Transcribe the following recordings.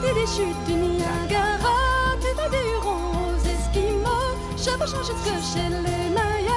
Sorti des chutes du Niagara, tu vas des Hurons aux Esquimaux, je veux changer ce que chez les Mayas.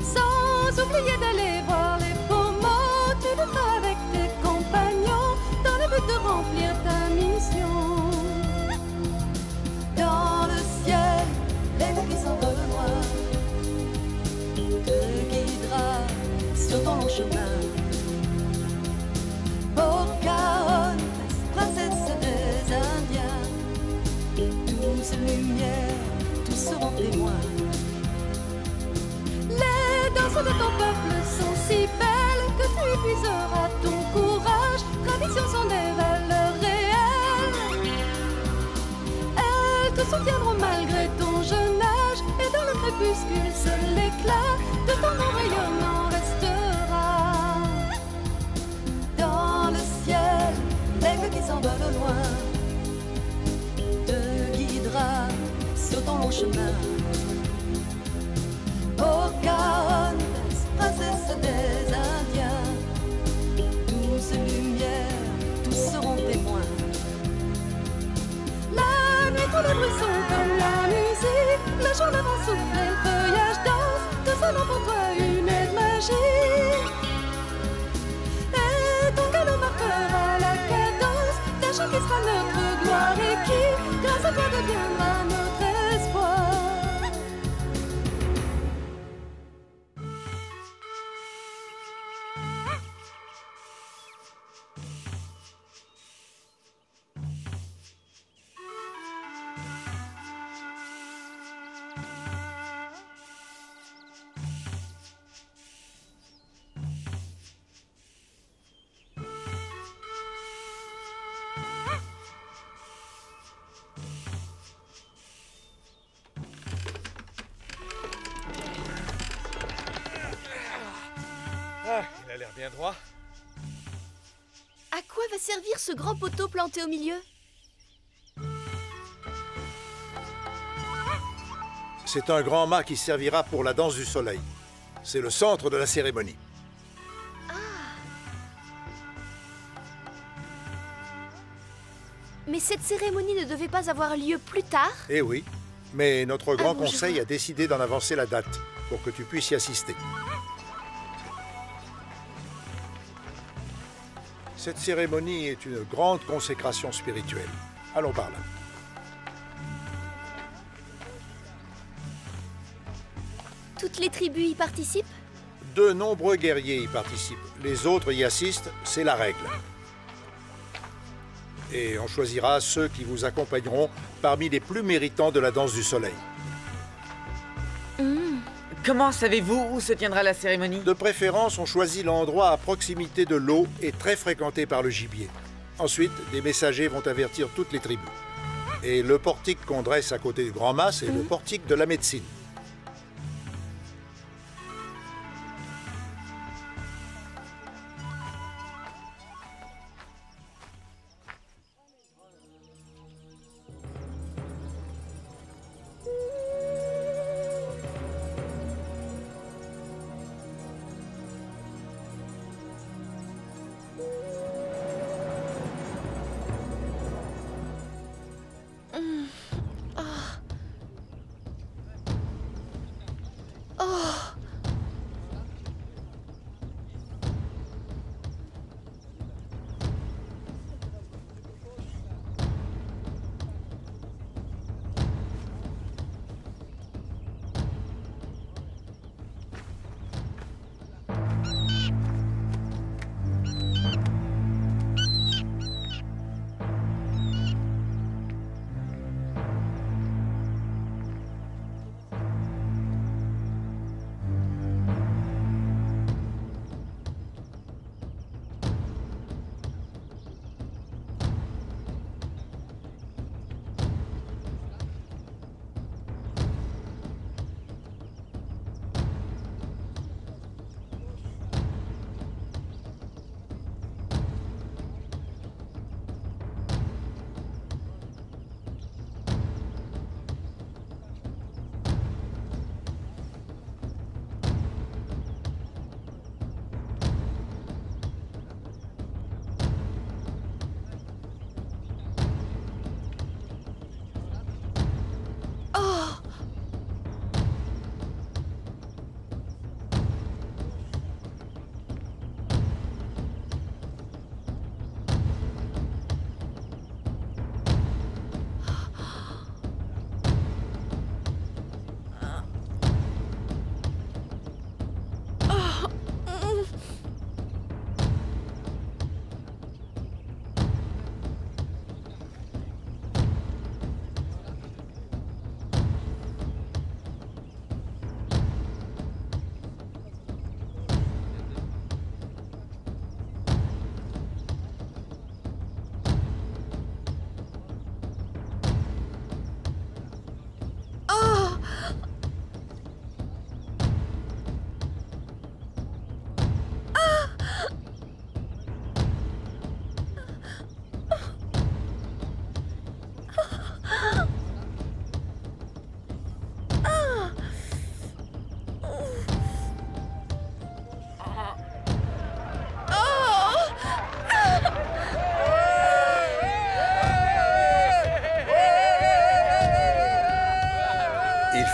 Sans oublier d'aller voir les Pomos, tu vivras avec tes compagnons dans le but de remplir ta mission. Dans le ciel, l'aigle qui s'envole loin te guidera sur ton long chemin. Pocahontas, princesse des Indiens, tous lumière, tous seront témoins. Les danses de ton peuple sont si belles que tu épuiseras ton courage. Traditions sont des valeurs réelles. Elles te soutiendront malgré ton jeune âge, et dans le crépuscule seul l'éclat de ton nom rayonnant restera. Dans le ciel, l'aigle qui s'envole au loin te guidera sur ton long chemin. Pocahontas, princesse des Indiens, tous lumière, tous seront témoins. La nuit, tous les bruits sont comme la musique, le jour ne va souffler, le feuillage danse, tout sonne pour toi une aide magique. Et ton galop marquera la cadence d'un chant qui sera notre gloire et qui, grâce à toi, deviendra notre espoir. Ah, il a l'air bien droit. À quoi va servir ce grand poteau planté au milieu? C'est un grand mât qui servira pour la danse du soleil. C'est le centre de la cérémonie. Mais cette cérémonie ne devait pas avoir lieu plus tard? Eh oui, mais notre grand bon, je conseil vois. a décidé d'en avancer la date pour que tu puisses y assister. Cette cérémonie est une grande consécration spirituelle. Allons par là. Toutes les tribus y participent? De nombreux guerriers y participent. Les autres y assistent, c'est la règle. Et on choisira ceux qui vous accompagneront parmi les plus méritants de la danse du soleil. Comment savez-vous où se tiendra la cérémonie? De préférence, on choisit l'endroit à proximité de l'eau et très fréquenté par le gibier. Ensuite, des messagers vont avertir toutes les tribus. Et le portique qu'on dresse à côté du grand mât, c'est le portique de la médecine.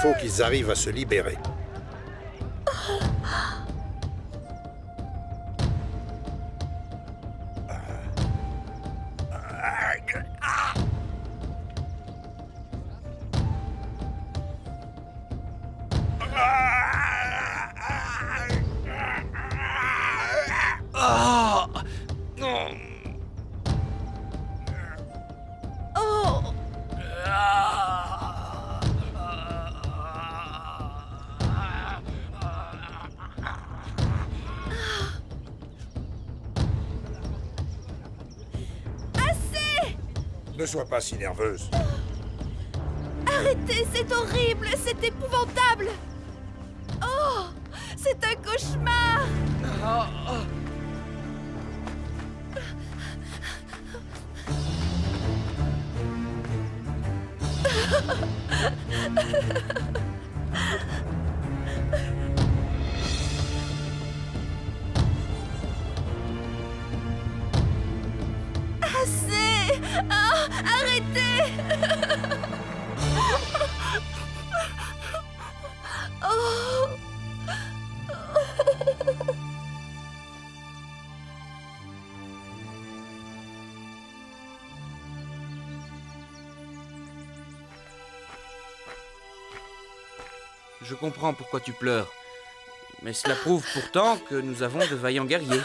faut qu'ils arrivent à se libérer. Ne sois pas si nerveuse. Arrêtez, c'est horrible, c'est épouvantable. Oh, c'est un cauchemar. Assez. Ah, arrêtez. Oh. Je comprends pourquoi tu pleures. Mais cela prouve pourtant que nous avons de vaillants guerriers.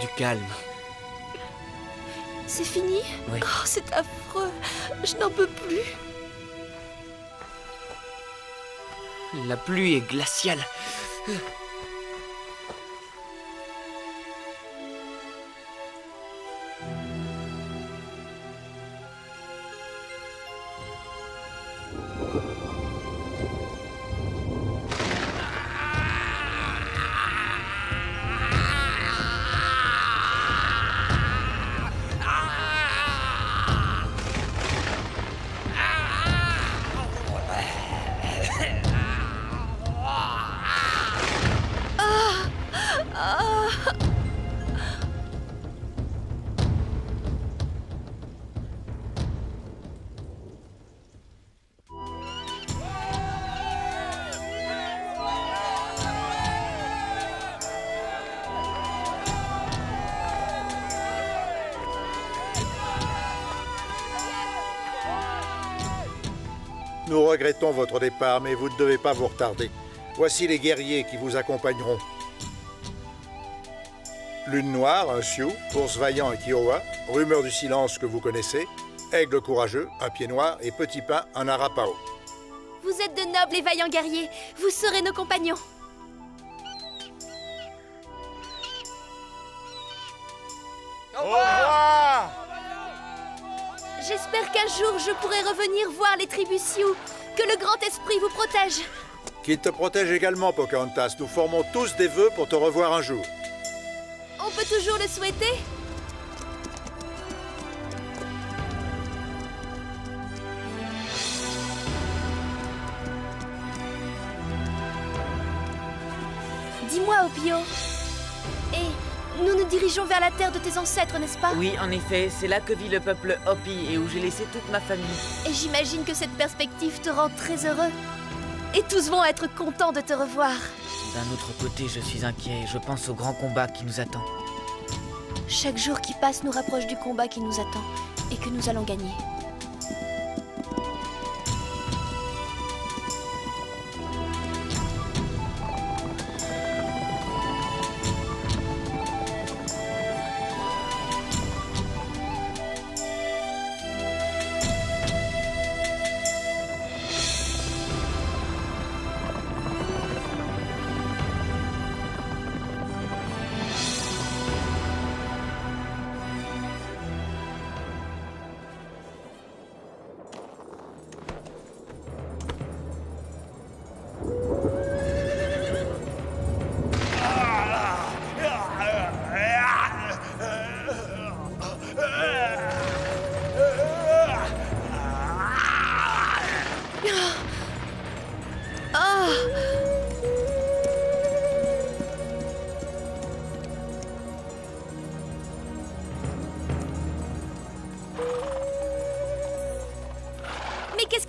Du calme. C'est fini? Oui. Oh, c'est affreux. Je n'en peux plus. La pluie est glaciale. Nous regrettons votre départ, mais vous ne devez pas vous retarder. Voici les guerriers qui vous accompagneront. Lune Noire, un Sioux, Ours Vaillant, un Kiowa, Rumeur du Silence que vous connaissez, Aigle Courageux, un Pied Noir et Petit Pain, un Arapaho. Vous êtes de nobles et vaillants guerriers. Vous serez nos compagnons. Au revoir! J'espère qu'un jour je pourrai revenir voir les tribus Sioux. Que le grand esprit vous protège. Qu'il te protège également, Pocahontas. Nous formons tous des vœux pour te revoir un jour. On peut toujours le souhaiter. Dis-moi, Opio. Et nous nous dirigeons vers la terre de tes ancêtres, n'est-ce pas? Oui, en effet, c'est là que vit le peuple Hopi et où j'ai laissé toute ma famille. Et j'imagine que cette perspective te rend très heureux. Et tous vont être contents de te revoir. D'un autre côté, je suis inquiet. Je pense au grand combat qui nous attend. Chaque jour qui passe nous rapproche du combat qui nous attend et que nous allons gagner.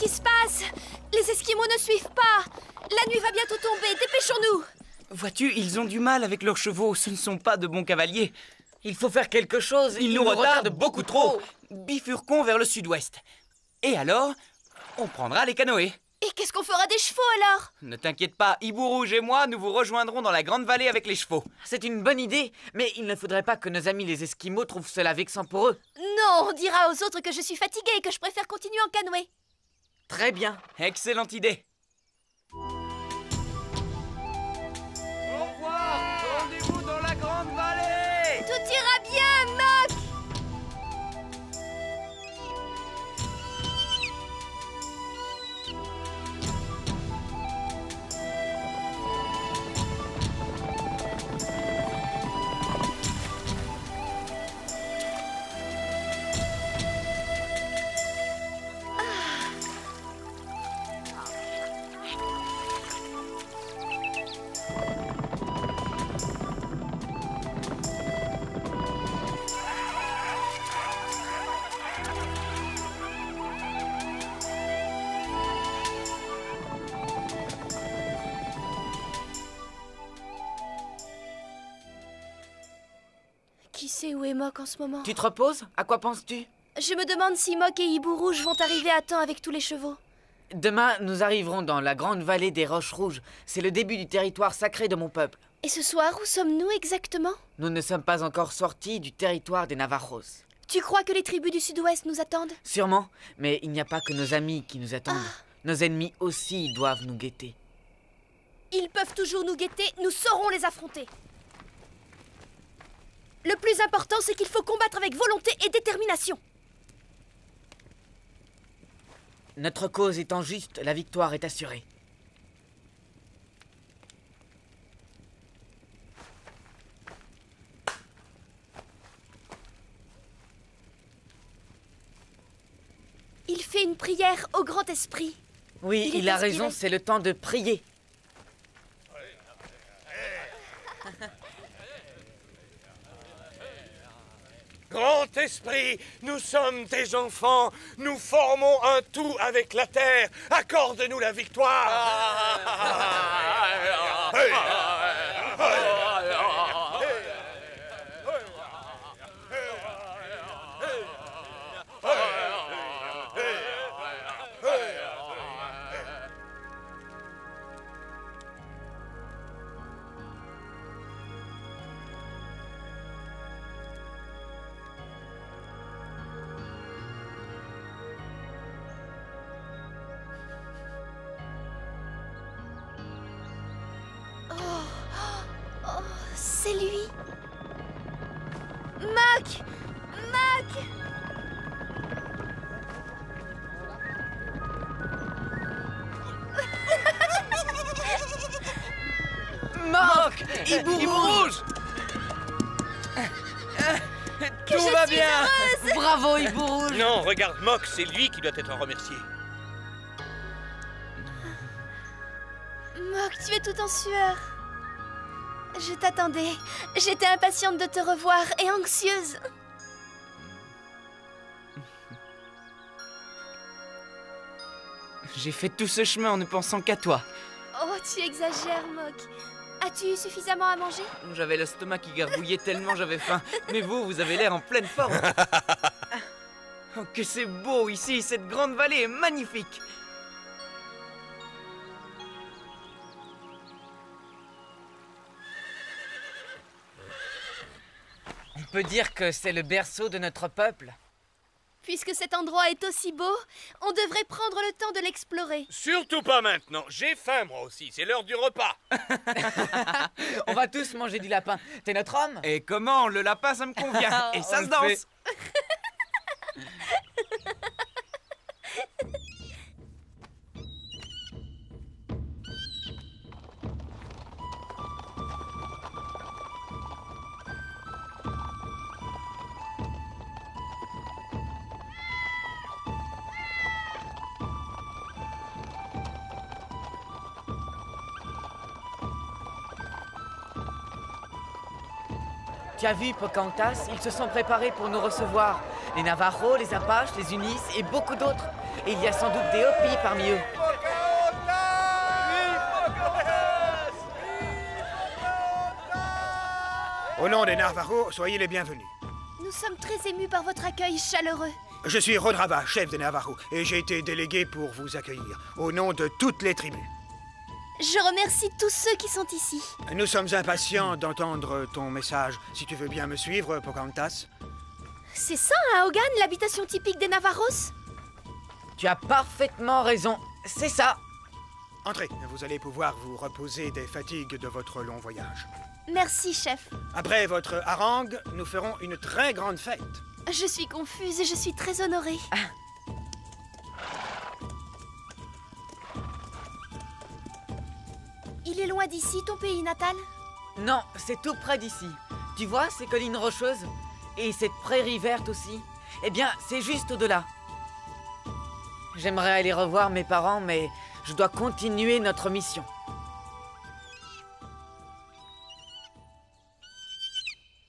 qui se passe? Les Esquimaux ne suivent pas! La nuit va bientôt tomber, dépêchons-nous! Vois-tu, ils ont du mal avec leurs chevaux, ce ne sont pas de bons cavaliers. Il faut faire quelque chose. Ils nous retardent beaucoup trop. Bifurquons vers le sud-ouest. Et alors, on prendra les canoës. Et qu'est-ce qu'on fera des chevaux alors? Ne t'inquiète pas, Hibou Rouge et moi, nous vous rejoindrons dans la grande vallée avec les chevaux. C'est une bonne idée, mais il ne faudrait pas que nos amis les Esquimaux trouvent cela vexant pour eux. Non, on dira aux autres que je suis fatiguée et que je préfère continuer en canoë. Très bien. Excellente idée. Au revoir, rendez-vous dans la grande vallée. Tout ira bien, Mock! Qui sait où est Mock en ce moment? Tu te reposes? À quoi penses-tu? Je me demande si Mock et Hibou Rouge vont arriver à temps avec tous les chevaux. Demain, nous arriverons dans la grande vallée des Roches Rouges. C'est le début du territoire sacré de mon peuple. Et ce soir, où sommes-nous exactement? Nous ne sommes pas encore sortis du territoire des Navajos. Tu crois que les tribus du sud-ouest nous attendent? Sûrement, mais il n'y a pas que nos amis qui nous attendent. Nos ennemis aussi doivent nous guetter. Ils peuvent toujours nous guetter, nous saurons les affronter. Le plus important, c'est qu'il faut combattre avec volonté et détermination. Notre cause étant juste, la victoire est assurée. Il fait une prière au grand esprit. Oui, il a raison, c'est le temps de prier. Grand esprit, nous sommes tes enfants, nous formons un tout avec la terre, accorde-nous la victoire. C'est lui. Mock! Mock! Mock! Hibou Rouge! Tout va bien. Bravo, Hibou Rouge! Non, regarde Mock, c'est lui qui doit être remercié. Mock, tu es tout en sueur. Je t'attendais. J'étais impatiente de te revoir et anxieuse. J'ai fait tout ce chemin en ne pensant qu'à toi. Oh, tu exagères, Mock. As-tu eu suffisamment à manger? J'avais l'estomac qui gargouillait tellement j'avais faim. Mais vous avez l'air en pleine forme. Oh, que c'est beau ici, cette grande vallée est magnifique. On peut dire que c'est le berceau de notre peuple. Puisque cet endroit est aussi beau, on devrait prendre le temps de l'explorer. Surtout pas maintenant, j'ai faim moi aussi, c'est l'heure du repas. On va tous manger du lapin. T'es notre homme? Et comment? Le lapin, ça me convient. Et ça se danse. Tu as vu, Pocahontas? Ils se sont préparés pour nous recevoir. Les Navajos, les Apaches, les Unis et beaucoup d'autres. Et il y a sans doute des Hopis parmi eux. Au nom des Navarros, soyez les bienvenus. Nous sommes très émus par votre accueil chaleureux. Je suis Rodrava, chef des Navarros, et j'ai été délégué pour vous accueillir, au nom de toutes les tribus. Je remercie tous ceux qui sont ici. Nous sommes impatients d'entendre ton message. Si tu veux bien me suivre, Pocahontas. C'est ça, hein, Hogan, l'habitation typique des Navarros? Tu as parfaitement raison. C'est ça. Entrez, vous allez pouvoir vous reposer des fatigues de votre long voyage. Merci, chef. Après votre harangue, nous ferons une très grande fête. Je suis confuse et je suis très honorée. Il est loin d'ici, ton pays natal? Non, c'est tout près d'ici. Tu vois ces collines rocheuses? Et cette prairie verte aussi? Eh bien, c'est juste au-delà. J'aimerais aller revoir mes parents, mais je dois continuer notre mission.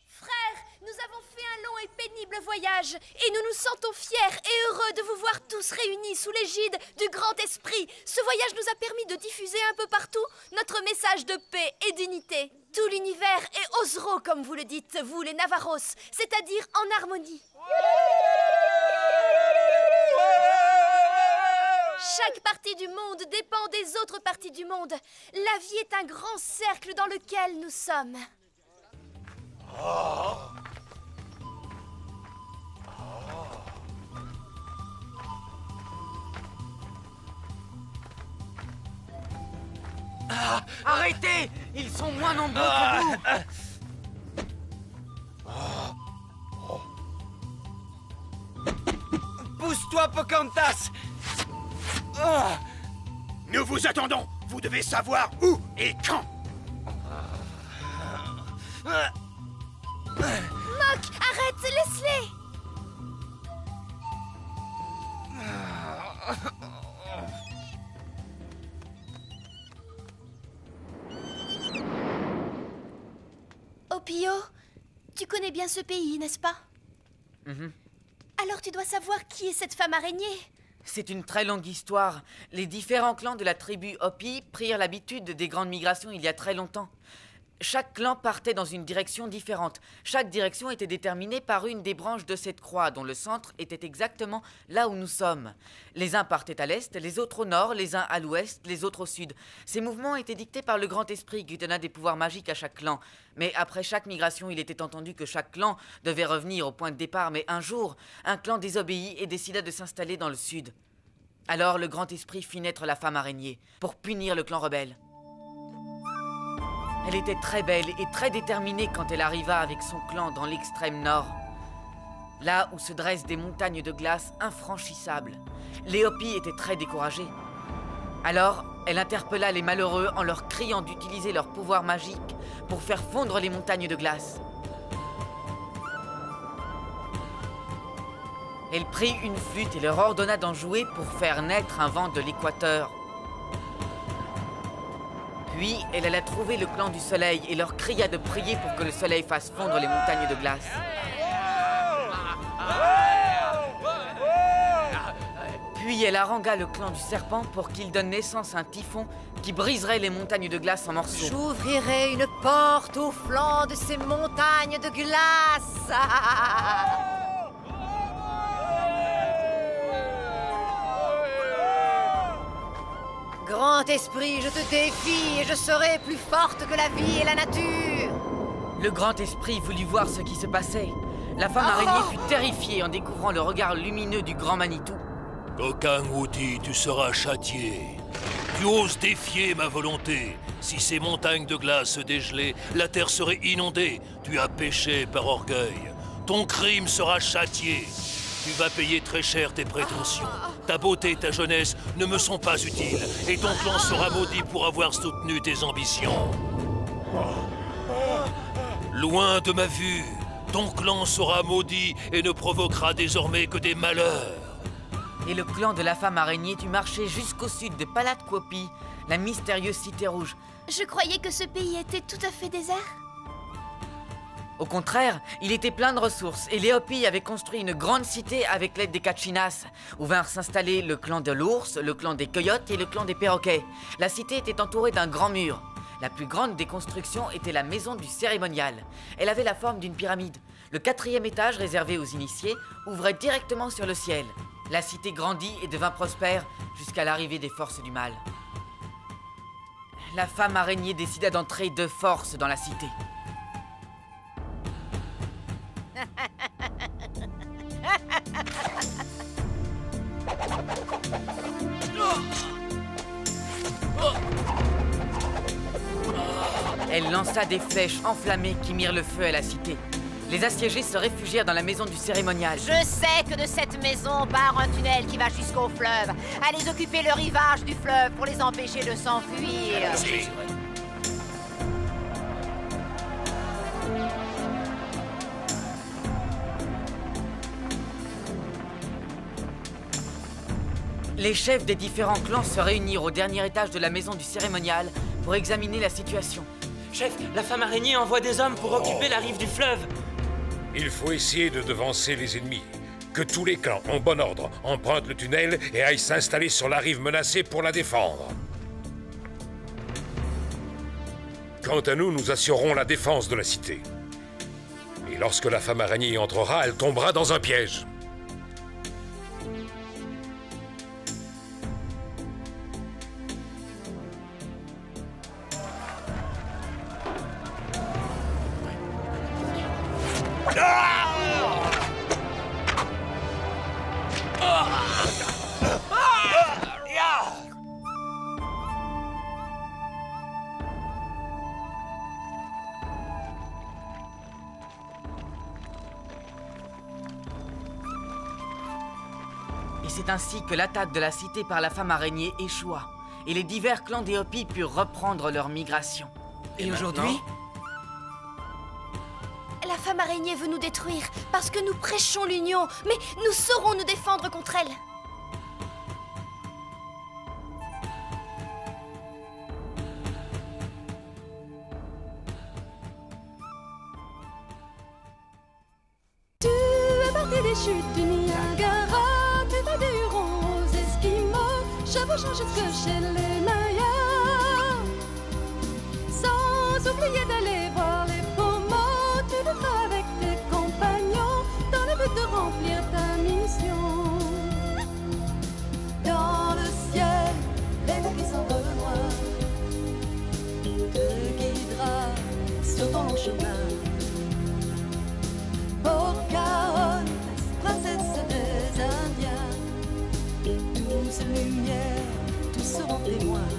Frères, nous avons fait un long et pénible voyage, et nous nous sentons fiers et heureux de vous voir tous réunis sous l'égide du Grand Esprit. Ce voyage nous a permis de diffuser un peu partout notre message de paix et d'unité. Tout l'univers est Osro, comme vous le dites, vous les Navarros, c'est-à-dire en harmonie. Chaque partie du monde dépend des autres parties du monde. La vie est un grand cercle dans lequel nous sommes. Arrêtez! Ils sont moins nombreux que vous! Pousse-toi, Pocahontas! Nous vous attendons. Vous devez savoir où et quand. Mock, arrête, laisse-les! Opio, tu connais bien ce pays, n'est-ce pas? Alors tu dois savoir qui est cette femme araignée. C'est une très longue histoire. Les différents clans de la tribu Hopi prirent l'habitude des grandes migrations il y a très longtemps. Chaque clan partait dans une direction différente. Chaque direction était déterminée par une des branches de cette croix, dont le centre était exactement là où nous sommes. Les uns partaient à l'est, les autres au nord, les uns à l'ouest, les autres au sud. Ces mouvements étaient dictés par le Grand Esprit qui donna des pouvoirs magiques à chaque clan. Mais après chaque migration, il était entendu que chaque clan devait revenir au point de départ. Mais un jour, un clan désobéit et décida de s'installer dans le sud. Alors le Grand Esprit fit naître la femme araignée pour punir le clan rebelle. Elle était très belle et très déterminée quand elle arriva avec son clan dans l'extrême nord. Là où se dressent des montagnes de glace infranchissables. Les Hopis étaient très découragés. Alors, elle interpella les malheureux en leur criant d'utiliser leur pouvoir magique pour faire fondre les montagnes de glace. Elle prit une flûte et leur ordonna d'en jouer pour faire naître un vent de l'équateur. Puis, elle alla trouver le clan du soleil et leur cria de prier pour que le soleil fasse fondre les montagnes de glace. Puis, elle harangua le clan du serpent pour qu'il donne naissance à un typhon qui briserait les montagnes de glace en morceaux. J'ouvrirai une porte au flanc de ces montagnes de glace. Grand esprit, je te défie et je serai plus forte que la vie et la nature. Le Grand Esprit voulut voir ce qui se passait. La femme araignée fut terrifiée en découvrant le regard lumineux du grand Manitou. Kokang-Wuti, tu seras châtié. Tu oses défier ma volonté. Si ces montagnes de glace se dégelaient, la terre serait inondée. Tu as péché par orgueil. Ton crime sera châtié. Tu vas payer très cher tes prétentions. Ta beauté et ta jeunesse ne me sont pas utiles. Et ton clan sera maudit pour avoir soutenu tes ambitions. Loin de ma vue, ton clan sera maudit et ne provoquera désormais que des malheurs. Et le clan de la femme araignée dut marcher jusqu'au sud de Palatquopi, la mystérieuse cité rouge. Je croyais que ce pays était tout à fait désert. Au contraire, il était plein de ressources et les Hopis avaient construit une grande cité avec l'aide des Kachinas, où vinrent s'installer le clan de l'ours, le clan des coyotes et le clan des perroquets. La cité était entourée d'un grand mur. La plus grande des constructions était la maison du cérémonial. Elle avait la forme d'une pyramide. Le 4e étage, réservé aux initiés, ouvrait directement sur le ciel. La cité grandit et devint prospère jusqu'à l'arrivée des forces du mal. La femme araignée décida d'entrer de force dans la cité. Elle lança des flèches enflammées qui mirent le feu à la cité. Les assiégés se réfugièrent dans la maison du cérémonial. Je sais que de cette maison part un tunnel qui va jusqu'au fleuve. Allez occuper le rivage du fleuve pour les empêcher de s'enfuir. Les chefs des différents clans se réunirent au dernier étage de la maison du cérémonial pour examiner la situation. Chef, la femme araignée envoie des hommes pour occuper la rive du fleuve. Il faut essayer de devancer les ennemis. Que tous les clans, en bon ordre, empruntent le tunnel et aillent s'installer sur la rive menacée pour la défendre. Quant à nous, nous assurerons la défense de la cité. Et lorsque la femme araignée y entrera, elle tombera dans un piège. Et c'est ainsi que l'attaque de la cité par la femme araignée échoua. Et les divers clans des Hopis purent reprendre leur migration. Et aujourd'hui ? La femme araignée veut nous détruire parce que nous prêchons l'union, mais nous saurons nous défendre contre elle. Tu es parti des chutes du Niagara, tu vas des Hurons aux Esquimaux, chevauchant jusque chez les Mayas. Sans oublier d'aller voir les Pomos, tu le feras avec tes compagnons, dans le but de remplir ta mission. Dans le ciel, les puissants Renoir te guidera sur ton long chemin. Pocahontas, princesse des Indiens, tous lumière, tous seront témoins.